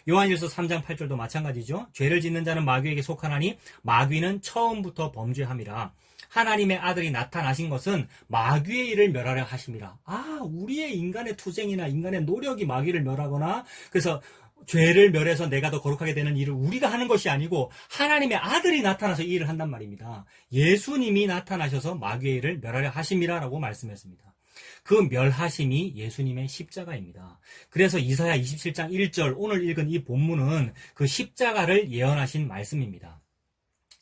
요한일서 3장 8절도 마찬가지죠. 죄를 짓는 자는 마귀에게 속하나니 마귀는 처음부터 범죄함이라. 하나님의 아들이 나타나신 것은 마귀의 일을 멸하려 하심이라. 우리의 인간의 투쟁이나 인간의 노력이 마귀를 멸하거나 그래서 죄를 멸해서 내가 더 거룩하게 되는 일을 우리가 하는 것이 아니고 하나님의 아들이 나타나서 이 일을 한단 말입니다. 예수님이 나타나셔서 마귀의 일을 멸하려 하심이라 라고 말씀했습니다. 그 멸하심이 예수님의 십자가입니다. 그래서 이사야 27장 1절 오늘 읽은 이 본문은 그 십자가를 예언하신 말씀입니다.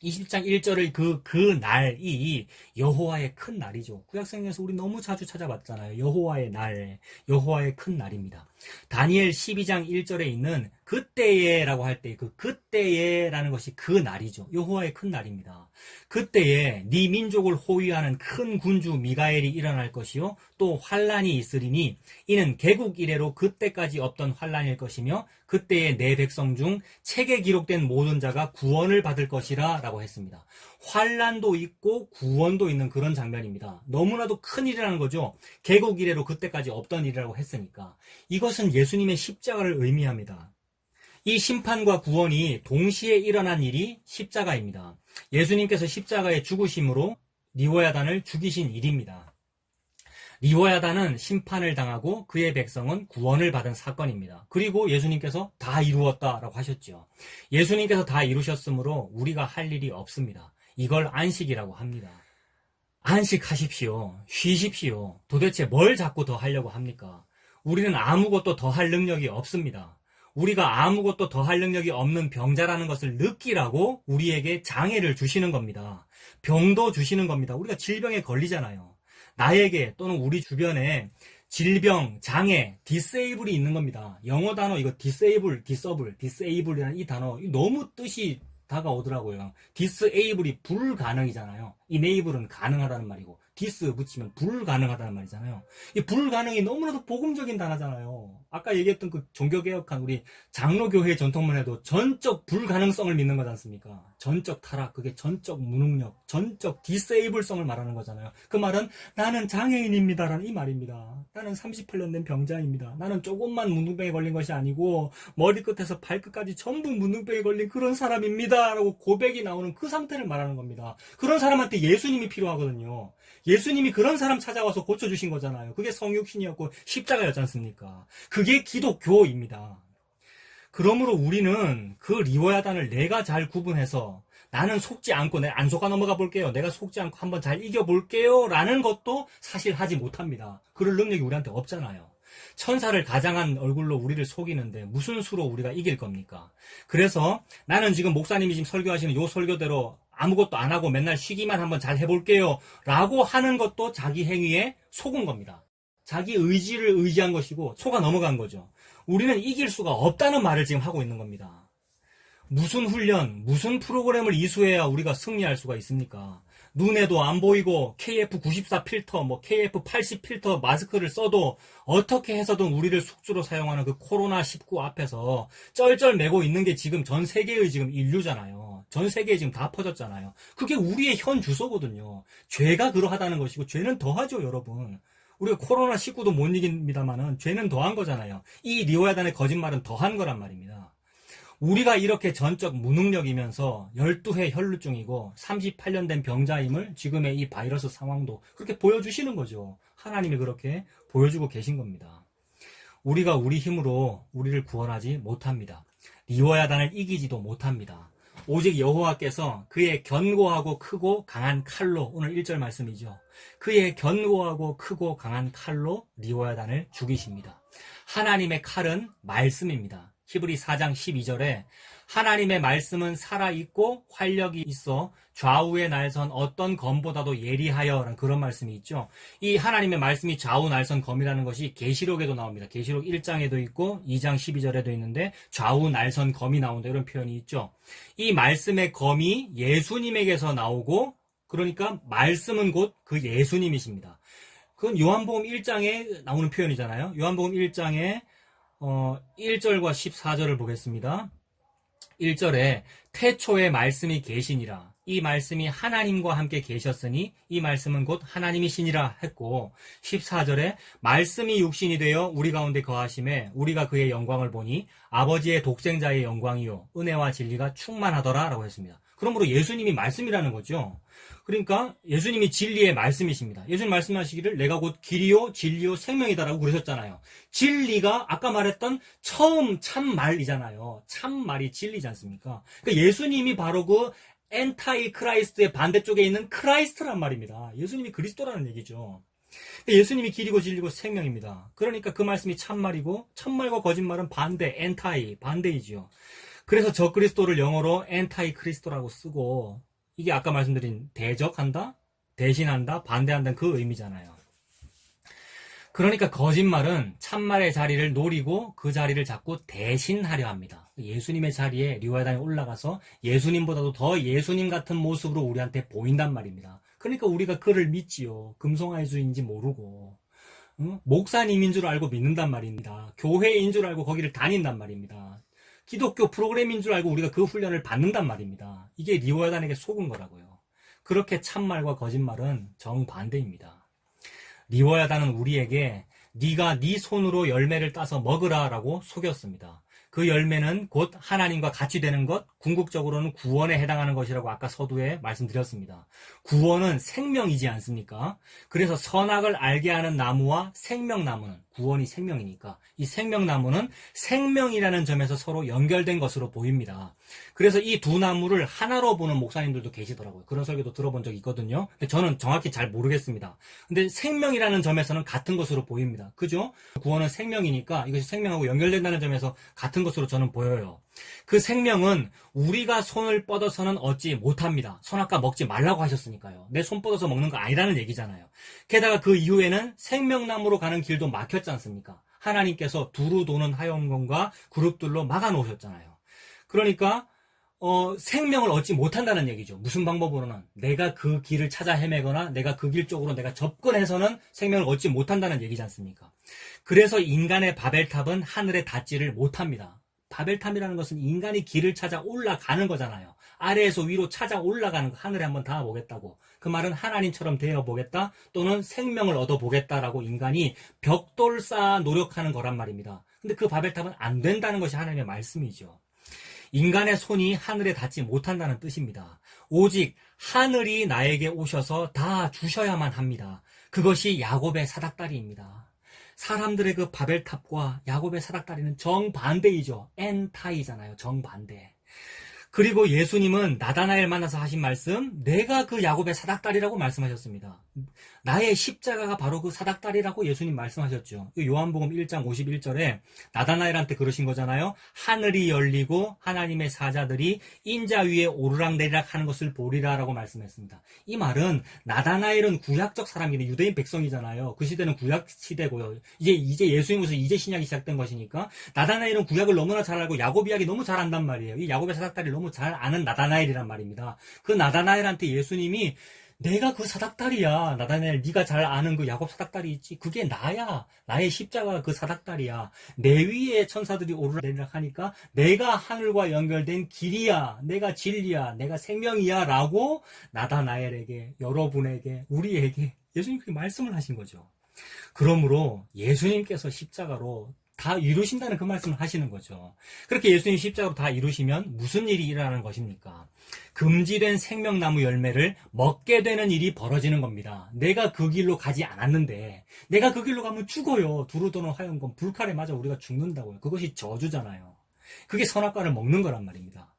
20장 1절의 그 날이 여호와의 큰 날이죠. 구약성경에서 우리 너무 자주 찾아봤잖아요. 여호와의 날, 여호와의 큰 날입니다. 다니엘 12장 1절에 있는 그때에라고 할 때 그 그때에라는 것이 그 날이죠. 여호와의 큰 날입니다. 그때에 네 민족을 호위하는 큰 군주 미가엘이 일어날 것이요 또 환란이 있으리니 이는 개국 이래로 그때까지 없던 환란일 것이며 그때에 내 백성 중 책에 기록된 모든 자가 구원을 받을 것이라 라고 했습니다. 환란도 있고 구원도 있는 그런 장면입니다. 너무나도 큰 일이라는 거죠. 개국 이래로 그때까지 없던 일이라고 했으니까. 이것은 예수님의 십자가를 의미합니다. 이 심판과 구원이 동시에 일어난 일이 십자가입니다. 예수님께서 십자가에 죽으심으로 리워야단을 죽이신 일입니다. 리워야단은 심판을 당하고 그의 백성은 구원을 받은 사건입니다. 그리고 예수님께서 다 이루었다라고 하셨죠. 예수님께서 다 이루셨으므로 우리가 할 일이 없습니다. 이걸 안식이라고 합니다. 안식하십시오. 쉬십시오. 도대체 뭘 자꾸 더 하려고 합니까? 우리는 아무것도 더 할 능력이 없습니다. 우리가 아무것도 더 할 능력이 없는 병자라는 것을 느끼라고 우리에게 장애를 주시는 겁니다. 병도 주시는 겁니다. 우리가 질병에 걸리잖아요. 나에게 또는 우리 주변에 질병, 장애, disable이 있는 겁니다. 영어 단어 이거 disable이라는 이 단어 너무 뜻이 다가오더라고요. disable이 불가능이잖아요. enable은 가능하다는 말이고 dis 붙이면 불가능하다는 말이잖아요. 이 불가능이 너무나도 복음적인 단어잖아요. 아까 얘기했던 그 종교개혁한 우리 장로교회 전통만 해도 전적 불가능성을 믿는 거지 않습니까? 전적 타락, 그게 전적 무능력, 전적 disable성을 말하는 거잖아요. 그 말은 나는 장애인입니다라는 이 말입니다. 나는 38년 된 병자입니다. 나는 조금만 문둥병에 걸린 것이 아니고 머리끝에서 발끝까지 전부 문둥병에 걸린 그런 사람입니다 라고 고백이 나오는 그 상태를 말하는 겁니다. 그런 사람한테 예수님이 필요하거든요. 예수님이 그런 사람 찾아와서 고쳐주신 거잖아요. 그게 성육신이었고 십자가였지 않습니까? 그게 기독교입니다. 그러므로 우리는 그 리워야단을 내가 잘 구분해서 나는 속지 않고 내가 안 속아 넘어가 볼게요. 내가 속지 않고 한번 잘 이겨볼게요 라는 것도 사실 하지 못합니다. 그럴 능력이 우리한테 없잖아요. 천사를 가장한 얼굴로 우리를 속이는데 무슨 수로 우리가 이길 겁니까? 그래서 나는 지금 목사님이 지금 설교하시는 요 설교대로 아무것도 안 하고 맨날 쉬기만 한번 잘 해볼게요 라고 하는 것도 자기 행위에 속은 겁니다. 자기 의지를 의지한 것이고 속아 넘어간 거죠. 우리는 이길 수가 없다는 말을 지금 하고 있는 겁니다. 무슨 훈련, 무슨 프로그램을 이수해야 우리가 승리할 수가 있습니까? 눈에도 안 보이고 KF94 필터, KF80 필터 마스크를 써도 어떻게 해서든 우리를 숙주로 사용하는 그 코로나19 앞에서 쩔쩔매고 있는 게 지금 전 세계의 지금 인류잖아요. 전 세계에 지금 다 퍼졌잖아요. 그게 우리의 현 주소거든요. 죄가 그러하다는 것이고 죄는 더하죠, 여러분. 우리가 코로나19도 못 이깁니다만은 죄는 더한 거잖아요. 이 리워야단의 거짓말은 더한 거란 말입니다. 우리가 이렇게 전적 무능력이면서 12회 혈루증이고 38년 된 병자임을 지금의 이 바이러스 상황도 그렇게 보여주시는 거죠. 하나님이 그렇게 보여주고 계신 겁니다. 우리가 우리 힘으로 우리를 구원하지 못합니다. 리워야단을 이기지도 못합니다. 오직 여호와께서 그의 견고하고 크고 강한 칼로, 오늘 1절 말씀이죠. 그의 견고하고 크고 강한 칼로 리워야단을 죽이십니다. 하나님의 칼은 말씀입니다. 히브리 4장 12절에 하나님의 말씀은 살아있고 활력이 있어 좌우의 날선 어떤 검보다도 예리하여 라는 그런 말씀이 있죠. 이 하나님의 말씀이 좌우 날선 검이라는 것이 계시록에도 나옵니다. 계시록 1장에도 있고 2장 12절에도 있는데 좌우 날선 검이 나온다 이런 표현이 있죠. 이 말씀의 검이 예수님에게서 나오고 그러니까 말씀은 곧 그 예수님이십니다. 그건 요한복음 1장에 나오는 표현이잖아요. 요한복음 1장에 1절과 14절을 보겠습니다. 1절에 태초에 말씀이 계시니라. 이 말씀이 하나님과 함께 계셨으니 이 말씀은 곧 하나님이시니라 했고 14절에 말씀이 육신이 되어 우리 가운데 거하심에 우리가 그의 영광을 보니 아버지의 독생자의 영광이요 은혜와 진리가 충만하더라 라고 했습니다. 그러므로 예수님이 말씀이라는 거죠. 그러니까 예수님이 진리의 말씀이십니다. 예수님 말씀하시기를 내가 곧 길이요 진리요 생명이다라고 그러셨잖아요. 진리가 아까 말했던 처음 참말이잖아요. 참말이 진리지 않습니까? 그러니까 예수님이 바로 그 엔타이 크라이스트의 반대쪽에 있는 크라이스트란 말입니다. 예수님이 그리스도라는 얘기죠. 예수님이 길이고 진리고 생명입니다. 그러니까 그 말씀이 참말이고 참말과 거짓말은 반대, 엔타이, 반대이지요. 그래서 저 그리스도를 영어로 엔타이 크리스토라고 쓰고 이게 아까 말씀드린 대적한다, 대신한다, 반대한다는 그 의미잖아요. 그러니까 거짓말은 참말의 자리를 노리고 그 자리를 자꾸 대신하려 합니다. 예수님의 자리에 리워야단이 올라가서 예수님보다도 더 예수님 같은 모습으로 우리한테 보인단 말입니다. 그러니까 우리가 그를 믿지요. 금송아지인지 모르고 목사님인 줄 알고 믿는단 말입니다. 교회인 줄 알고 거기를 다닌단 말입니다. 기독교 프로그램인 줄 알고 우리가 그 훈련을 받는단 말입니다. 이게 리워야단에게 속은 거라고요. 그렇게 참말과 거짓말은 정반대입니다. 리워야단은 우리에게 네가 네 손으로 열매를 따서 먹으라 라고 속였습니다. 그 열매는 곧 하나님과 같이 되는 것, 궁극적으로는 구원에 해당하는 것이라고 아까 서두에 말씀드렸습니다. 구원은 생명이지 않습니까? 그래서 선악을 알게 하는 나무와 생명나무는, 구원이 생명이니까 이 생명나무는 생명이라는 점에서 서로 연결된 것으로 보입니다. 그래서 이 두 나무를 하나로 보는 목사님들도 계시더라고요. 그런 설교도 들어본 적이 있거든요. 근데 저는 정확히 잘 모르겠습니다. 근데 생명이라는 점에서는 같은 것으로 보입니다. 그죠? 구원은 생명이니까 이것이 생명하고 연결된다는 점에서 같은 것으로 저는 보여요. 그 생명은 우리가 손을 뻗어서는 얻지 못합니다. 선악과 먹지 말라고 하셨으니까요. 내 손 뻗어서 먹는 거 아니라는 얘기잖아요. 게다가 그 이후에는 생명나무로 가는 길도 막혔지 않습니까? 하나님께서 두루 도는 하염검과 그룹들로 막아놓으셨잖아요. 그러니까 생명을 얻지 못한다는 얘기죠. 무슨 방법으로는 내가 그 길을 찾아 헤매거나 내가 그 길 쪽으로 내가 접근해서는 생명을 얻지 못한다는 얘기지 않습니까? 그래서 인간의 바벨탑은 하늘에 닿지를 못합니다. 바벨탑이라는 것은 인간이 길을 찾아 올라가는 거잖아요. 아래에서 위로 찾아 올라가는 거, 하늘에 한번 닿아보겠다고. 그 말은 하나님처럼 되어보겠다 또는 생명을 얻어보겠다라고 인간이 벽돌 쌓아 노력하는 거란 말입니다. 근데 그 바벨탑은 안 된다는 것이 하나님의 말씀이죠. 인간의 손이 하늘에 닿지 못한다는 뜻입니다. 오직 하늘이 나에게 오셔서 다 주셔야만 합니다. 그것이 야곱의 사닥다리입니다. 사람들의 그 바벨탑과 야곱의 사닥다리는 정반대이죠. 엔타이잖아요. 정반대. 그리고 예수님은 나다나엘 만나서 하신 말씀, 내가 그 야곱의 사닥다리라고 말씀하셨습니다. 나의 십자가가 바로 그 사닥다리라고 예수님 말씀하셨죠. 요한복음 1장 51절에 나다나엘한테 그러신 거잖아요. 하늘이 열리고 하나님의 사자들이 인자 위에 오르락내리락 하는 것을 보리라 라고 말씀했습니다. 이 말은 나다나엘은 구약적 사람이네, 유대인 백성이잖아요. 그 시대는 구약 시대고요. 이제 예수님으로서 이제 신약이 시작된 것이니까 나다나엘은 구약을 너무나 잘 알고 야곱 이야기 너무 잘 안단 말이에요. 이 야곱의 사닥다리 너무 잘 아는 나다나엘이란 말입니다. 그 나다나엘한테 예수님이 내가 그 사닥다리야. 나다나엘, 네가 잘 아는 그 야곱 사닥다리 있지? 그게 나야. 나의 십자가가 그 사닥다리야. 내 위에 천사들이 오르락내리락 하니까 내가 하늘과 연결된 길이야. 내가 진리야. 내가 생명이야. 라고 나다나엘에게, 여러분에게, 우리에게 예수님 그렇게 말씀을 하신 거죠. 그러므로 예수님께서 십자가로 다 이루신다는 그 말씀을 하시는 거죠. 그렇게 예수님 십자가로 다 이루시면 무슨 일이 일어나는 것입니까? 금지된 생명나무 열매를 먹게 되는 일이 벌어지는 겁니다. 내가 그 길로 가지 않았는데 내가 그 길로 가면 죽어요. 두루도는 하얀건 불칼에 맞아 우리가 죽는다고요. 그것이 저주잖아요. 그게 선악과를 먹는 거란 말입니다.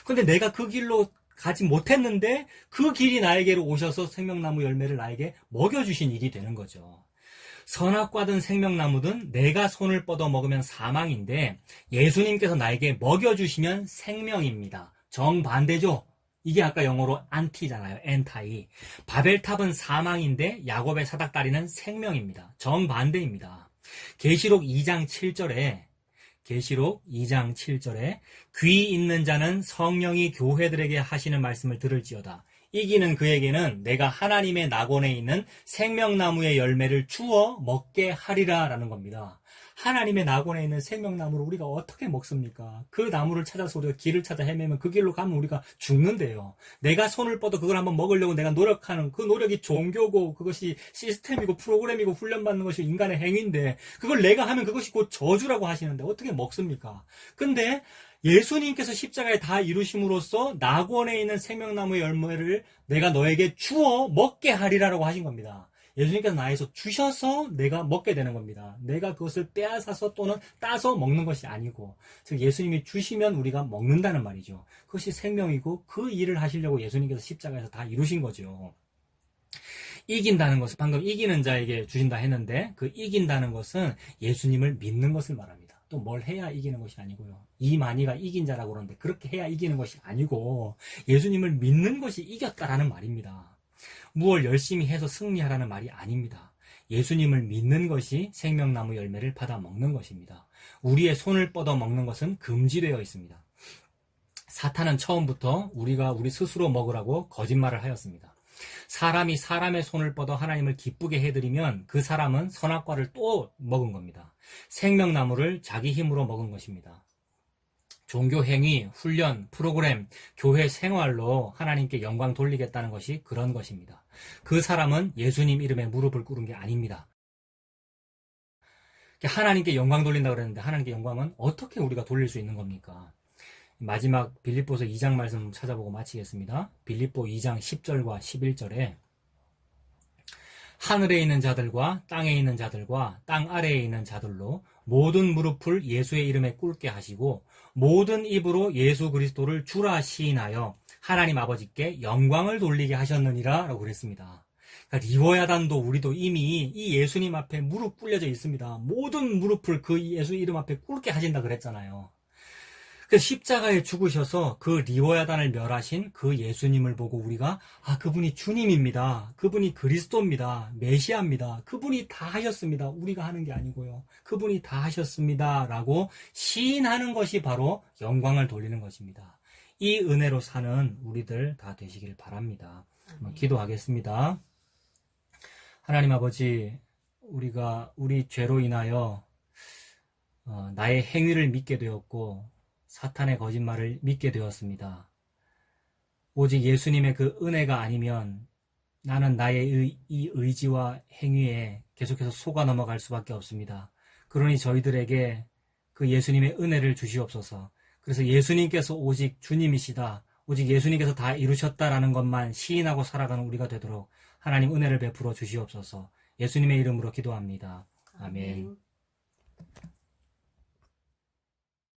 그런데 내가 그 길로 가지 못했는데 그 길이 나에게로 오셔서 생명나무 열매를 나에게 먹여주신 일이 되는 거죠. 선악과든 생명나무든 내가 손을 뻗어 먹으면 사망인데 예수님께서 나에게 먹여주시면 생명입니다. 정반대죠. 이게 아까 영어로 안티잖아요. 엔타이. 바벨탑은 사망인데 야곱의 사닥다리는 생명입니다. 정반대입니다. 계시록 2장 7절에 귀 있는 자는 성령이 교회들에게 하시는 말씀을 들을지어다. 이기는 그에게는 내가 하나님의 낙원에 있는 생명나무의 열매를 주어 먹게 하리라 라는 겁니다. 하나님의 낙원에 있는 생명나무를 우리가 어떻게 먹습니까? 그 나무를 찾아서 우리가 길을 찾아 헤매면 그 길로 가면 우리가 죽는데요. 내가 손을 뻗어 그걸 한번 먹으려고 내가 노력하는 그 노력이 종교고 그것이 시스템이고 프로그램이고 훈련받는 것이 인간의 행위인데 그걸 내가 하면 그것이 곧 저주라고 하시는데 어떻게 먹습니까? 근데 예수님께서 십자가에 다 이루심으로써 낙원에 있는 생명나무의 열매를 내가 너에게 주어 먹게 하리라라고 하신 겁니다. 예수님께서 나에서 주셔서 내가 먹게 되는 겁니다. 내가 그것을 빼앗아서 또는 따서 먹는 것이 아니고, 즉 예수님이 주시면 우리가 먹는다는 말이죠. 그것이 생명이고 그 일을 하시려고 예수님께서 십자가에서 다 이루신 거죠. 이긴다는 것은 방금 이기는 자에게 주신다 했는데 그 이긴다는 것은 예수님을 믿는 것을 말합니다. 또 뭘 해야 이기는 것이 아니고요. 이만희가 이긴 자라고 그러는데 그렇게 해야 이기는 것이 아니고 예수님을 믿는 것이 이겼다라는 말입니다. 무엇 열심히 해서 승리하라는 말이 아닙니다. 예수님을 믿는 것이 생명나무 열매를 받아 먹는 것입니다. 우리의 손을 뻗어 먹는 것은 금지되어 있습니다. 사탄은 처음부터 우리가 우리 스스로 먹으라고 거짓말을 하였습니다. 사람이 사람의 손을 뻗어 하나님을 기쁘게 해드리면 그 사람은 선악과를 또 먹은 겁니다. 생명나무를 자기 힘으로 먹은 것입니다. 종교 행위, 훈련, 프로그램, 교회 생활로 하나님께 영광 돌리겠다는 것이 그런 것입니다. 그 사람은 예수님 이름에 무릎을 꿇은 게 아닙니다. 하나님께 영광 돌린다고 그랬는데 하나님께 영광은 어떻게 우리가 돌릴 수 있는 겁니까? 마지막 빌립보서 2장 말씀 찾아보고 마치겠습니다. 빌립보 2장 10절과 11절에 하늘에 있는 자들과 땅에 있는 자들과 땅 아래에 있는 자들로 모든 무릎을 예수의 이름에 꿇게 하시고 모든 입으로 예수 그리스도를 주라 시인하여 하나님 아버지께 영광을 돌리게 하셨느니라 라고 그랬습니다. 그러니까 리워야단도 우리도 이미 이 예수님 앞에 무릎 꿇려져 있습니다. 모든 무릎을 그 예수 이름 앞에 꿇게 하신다 그랬잖아요. 그 십자가에 죽으셔서 그 리워야단을 멸하신 그 예수님을 보고 우리가 그분이 주님입니다. 그분이 그리스도입니다. 메시아입니다. 그분이 다 하셨습니다. 우리가 하는 게 아니고요. 그분이 다 하셨습니다. 라고 시인하는 것이 바로 영광을 돌리는 것입니다. 이 은혜로 사는 우리들 다 되시길 바랍니다. 한번 기도하겠습니다. 하나님 아버지, 우리가 우리 죄로 인하여 나의 행위를 믿게 되었고 사탄의 거짓말을 믿게 되었습니다. 오직 예수님의 그 은혜가 아니면 나는 나의 이 의지와 행위에 계속해서 속아 넘어갈 수밖에 없습니다. 그러니 저희들에게 그 예수님의 은혜를 주시옵소서. 그래서 예수님께서 오직 주님이시다, 오직 예수님께서 다 이루셨다라는 것만 시인하고 살아가는 우리가 되도록 하나님 은혜를 베풀어 주시옵소서. 예수님의 이름으로 기도합니다. 아멘.